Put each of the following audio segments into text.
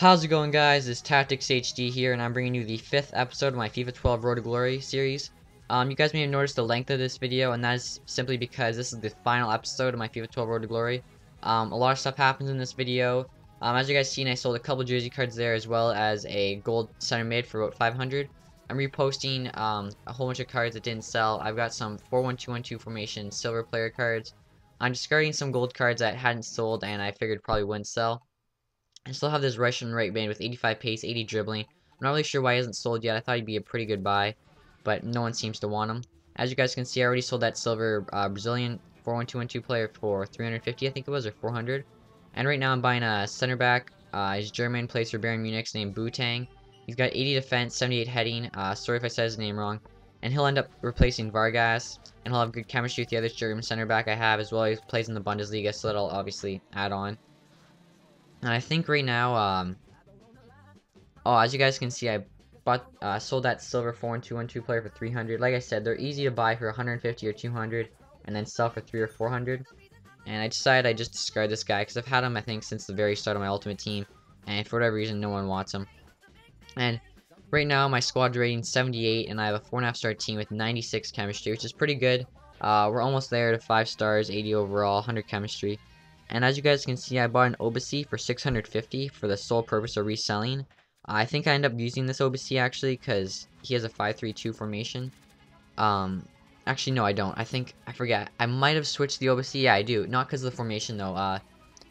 How's it going, guys? It's TacTixHD here, and I'm bringing you the 5th episode of my FIFA 12 Road to Glory series. You guys may have noticed the length of this video, and that is simply because this is the final episode of my FIFA 12 Road to Glory. A lot of stuff happens in this video. As you guys seen, I sold a couple jersey cards there, as well as a gold center mid for about 500. I'm reposting a whole bunch of cards that didn't sell. I've got some 4-1-2-1-2 formation silver player cards. I'm discarding some gold cards that hadn't sold, and I figured probably wouldn't sell. I still have this Russian right band with 85 pace, 80 dribbling. I'm not really sure why he hasn't sold yet. I thought he'd be a pretty good buy, but no one seems to want him. As you guys can see, I already sold that silver Brazilian 4-1-2-1-2 player for 350, I think it was, or 400. And right now I'm buying a center back. He's German, plays for Bayern Munich, named Boateng. He's got 80 defense, 78 heading. Sorry if I said his name wrong. And he'll end up replacing Vargas, and he'll have good chemistry with the other German center back I have, as well as he plays in the Bundesliga, so that'll obviously add on. And I think right now, as you guys can see, I sold that silver 4-1-2-1-2 player for 300. Like I said, they're easy to buy for 150 or 200, and then sell for 300 or 400. And I decided I just discard this guy because I've had him, I think, since the very start of my ultimate team, and for whatever reason, no one wants him. And right now, my squad rating 78, and I have a 4.5 star team with 96 chemistry, which is pretty good. We're almost there to 5 stars, 80 overall, 100 chemistry. And as you guys can see, I bought an Obasi for 650 for the sole purpose of reselling. I think I end up using this Obasi actually because he has a 5-3-2 formation. Actually no, I don't. I forget. I might have switched the Obasi. Yeah, I do. Not because of the formation though.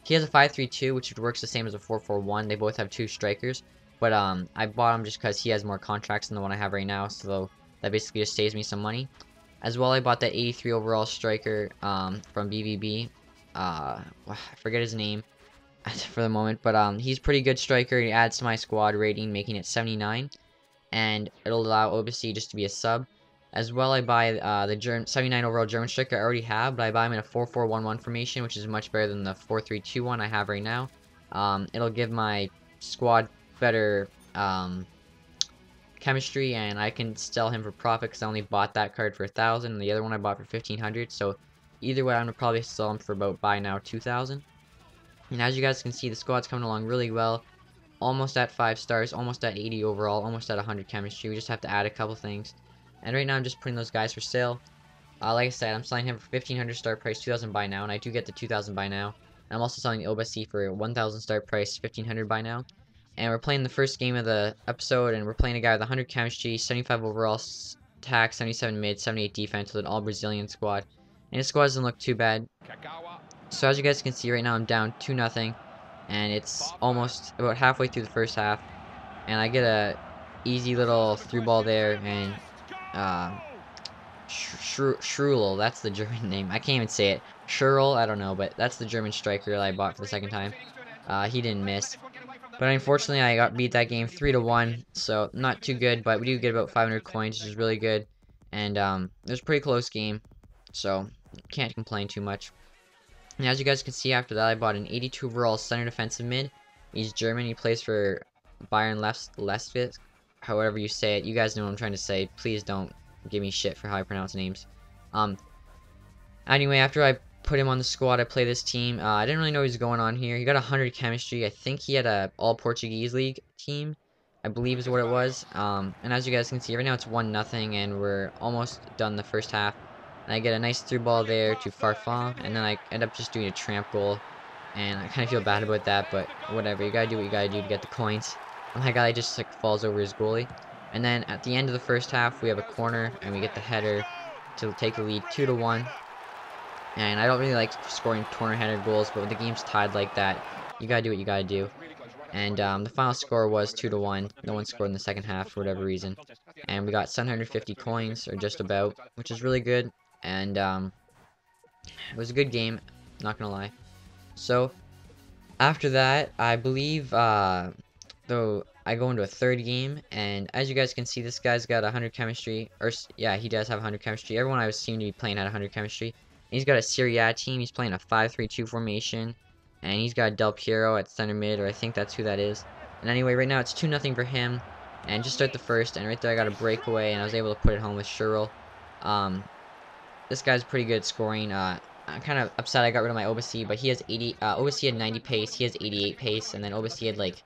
He has a 5-3-2, which works the same as a 4-4-1. They both have 2 strikers. But I bought him just because he has more contracts than the one I have right now, so that basically just saves me some money. As well, I bought that 83 overall striker from BVB. I forget his name for the moment, but he's pretty good striker. He adds to my squad rating, making it 79, and it'll allow Obasi just to be a sub. As well, I buy the 79 overall German striker I already have, but I buy him in a 4-4-1-1 formation, which is much better than the 4-3-2-1 I have right now. It'll give my squad better chemistry, and I can sell him for profit because I only bought that card for 1,000, and the other one I bought for 1,500. So either way, I'm gonna probably sell him for about buy now 2,000. And as you guys can see, the squad's coming along really well. Almost at 5 stars, almost at 80 overall, almost at 100 chemistry. We just have to add a couple things. And right now, I'm just putting those guys for sale. Like I said, I'm selling him for 1,500 start price, 2,000 buy now, and I do get the 2,000 buy now. And I'm also selling the Obasi for 1,000 start price, 1,500 buy now. And we're playing the first game of the episode, and we're playing a guy with 100 chemistry, 75 overall attack, 77 mid, 78 defense with an all-Brazilian squad. And his squad doesn't look too bad. So as you guys can see right now, I'm down 2-0, and it's almost about halfway through the first half. And I get a easy little through ball there, and Schrulel, that's the German name. I can't even say it. Schrulel, I don't know, but that's the German striker that I bought for the second time. He didn't miss. But unfortunately, I got beat that game 3-1, so not too good, but we do get about 500 coins, which is really good. And it was a pretty close game, so can't complain too much. And as you guys can see, after that, I bought an 82 overall center defensive mid. He's German. He plays for Bayern Leipzig, however you say it. You guys know what I'm trying to say. Please don't give me shit for how I pronounce names. Anyway, after I put him on the squad, I play this team. I didn't really know what was going on here. He got 100 chemistry. I think he had a all-Portuguese league team, I believe is what it was. And as you guys can see, right now it's 1-0, and we're almost done the first half. And I get a nice through ball there to Farfan, and then I end up just doing a tramp goal. And I kind of feel bad about that, but whatever. You gotta do what you gotta do to get the coins. And my guy just like falls over his goalie. And then at the end of the first half, we have a corner, and we get the header to take the lead 2-1. And I don't really like scoring corner header goals, but when the game's tied like that, you gotta do what you gotta do. And the final score was 2-1. No one scored in the second half for whatever reason. And we got 750 coins, or just about, which is really good. And it was a good game, not gonna lie. So after that, I believe though I go into a third game, and as you guys can see, this guy's got 100 chemistry, or yeah, he does have 100 chemistry. Everyone I was seemed to be playing had 100 chemistry. And he's got a Serie A team. He's playing a 5-3-2 formation, and he's got Del Piero at center mid, or I think that's who that is. And anyway, right now it's 2-0 for him, and just start the first, and right there I got a breakaway, and I was able to put it home with Schrulel. This guy's pretty good at scoring. I'm kind of upset I got rid of my Obasi, but he has 80. Obasi had 90 pace. He has 88 pace, and then Obasi had like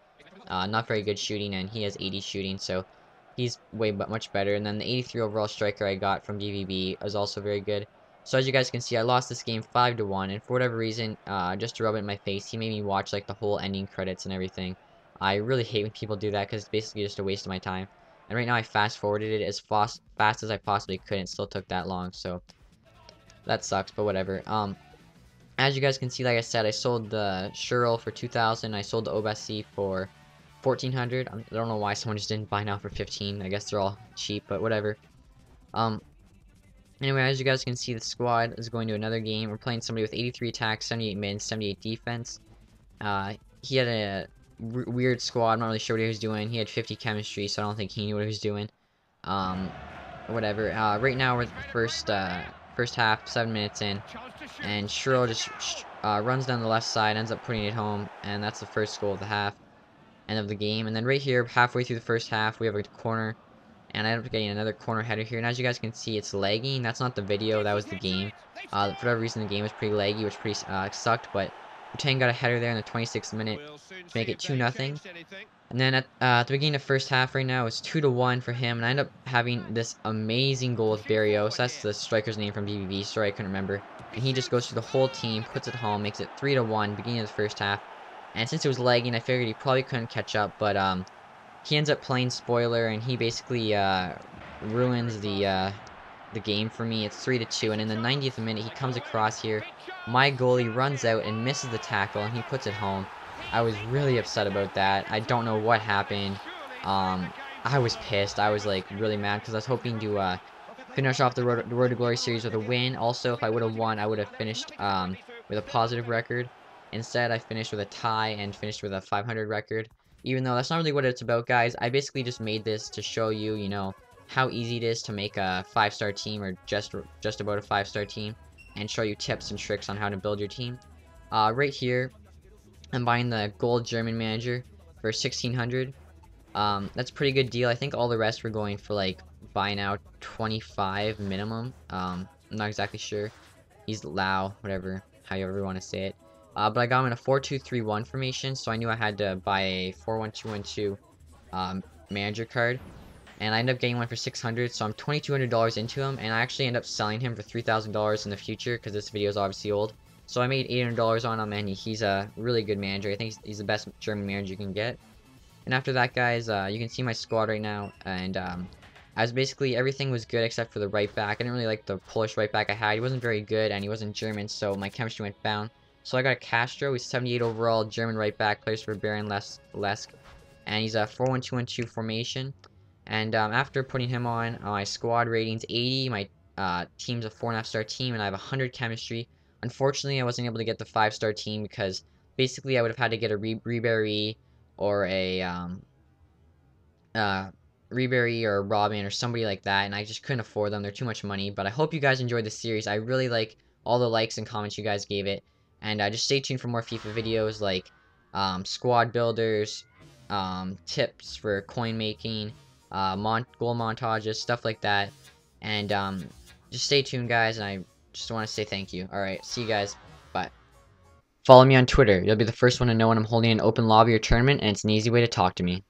Not very good shooting, and he has 80 shooting, so he's much better. And then the 83 overall striker I got from BVB is also very good. So as you guys can see, I lost this game 5-1, and for whatever reason, just to rub it in my face, he made me watch like the whole ending credits and everything. I really hate when people do that because it's basically just a waste of my time. And right now I fast forwarded it as fast as I possibly could, and it still took that long, so that sucks, but whatever. As you guys can see, like I said, I sold the Shurl for 2,000. I sold the Obasi for 1,400. I don't know why someone just didn't buy now for 15. I guess they're all cheap, but whatever. Anyway, as you guys can see, the squad is going to another game. We're playing somebody with 83 attack, 78 mid, 78 defense. He had a weird squad. I'm not really sure what he was doing. He had 50 chemistry, so I don't think he knew what he was doing. Whatever. Right now we're the first half, 7 minutes in, and Shurl just runs down the left side, ends up putting it home, and that's the first goal of the half, end of the game. And then right here, halfway through the first half, we have a corner, and I end up getting another corner header here. And as you guys can see, it's lagging. That's not the video, that was the game. For whatever reason, the game was pretty laggy, which pretty sucked, but Bhutan got a header there in the 26th minute to make it 2-0. And then at the beginning of the first half right now, it's 2-1 for him, and I end up having this amazing goal with Barrios. That's the striker's name from BBB. Sorry, I couldn't remember. And he just goes through the whole team, puts it home, makes it 3-1, beginning of the first half. And since it was lagging, I figured he probably couldn't catch up, but he ends up playing spoiler, and he basically ruins the game for me. It's 3-2, and in the 90th minute, he comes across here. My goalie runs out and misses the tackle, and he puts it home. I was really upset about that. I don't know what happened. I was pissed. I was like really mad because I was hoping to finish off the Road to Glory series with a win. Also, if I would have won, I would have finished with a positive record. Instead, I finished with a tie and finished with a 500 record. Even though that's not really what it's about, guys. I basically just made this to show you, you know, how easy it is to make a 5-star team, or just about a 5-star team, and show you tips and tricks on how to build your team. Right here, I'm buying the gold German manager for 1,600. That's a pretty good deal. I think all the rest were going for like buy now 25 minimum. I'm not exactly sure. He's Lao, whatever, however you want to say it. But I got him in a 4-2-3-1 formation, so I knew I had to buy a 4-1-2-1-2 manager card. And I ended up getting one for 600, so I'm $2,200 into him, and I actually end up selling him for $3,000 in the future, because this video is obviously old. So I made $800 on him, and he's a really good manager. I think he's the best German manager you can get. And after that, guys, you can see my squad right now, and as basically everything was good except for the right back. I didn't really like the Polish right back I had. He wasn't very good, and he wasn't German, so my chemistry went down. So I got a Castro. He's 78 overall, German right back, plays for Baron Lesk, and he's a 4-1-2-1-2 formation. And after putting him on, my squad rating's 80, my team's a 4.5-star team, and I have 100 chemistry. Unfortunately, I wasn't able to get the 5-star team because basically I would have had to get a Ribery or a Ribery or Robin or somebody like that, and I just couldn't afford them. They're too much money. But I hope you guys enjoyed the series. I really like all the likes and comments you guys gave it. And just stay tuned for more FIFA videos like squad builders, tips for coin making, goal montages, stuff like that. And just stay tuned, guys, and I just want to say thank you. Alright, see you guys. Bye. Follow me on Twitter. You'll be the first one to know when I'm holding an open lobby or tournament, and it's an easy way to talk to me.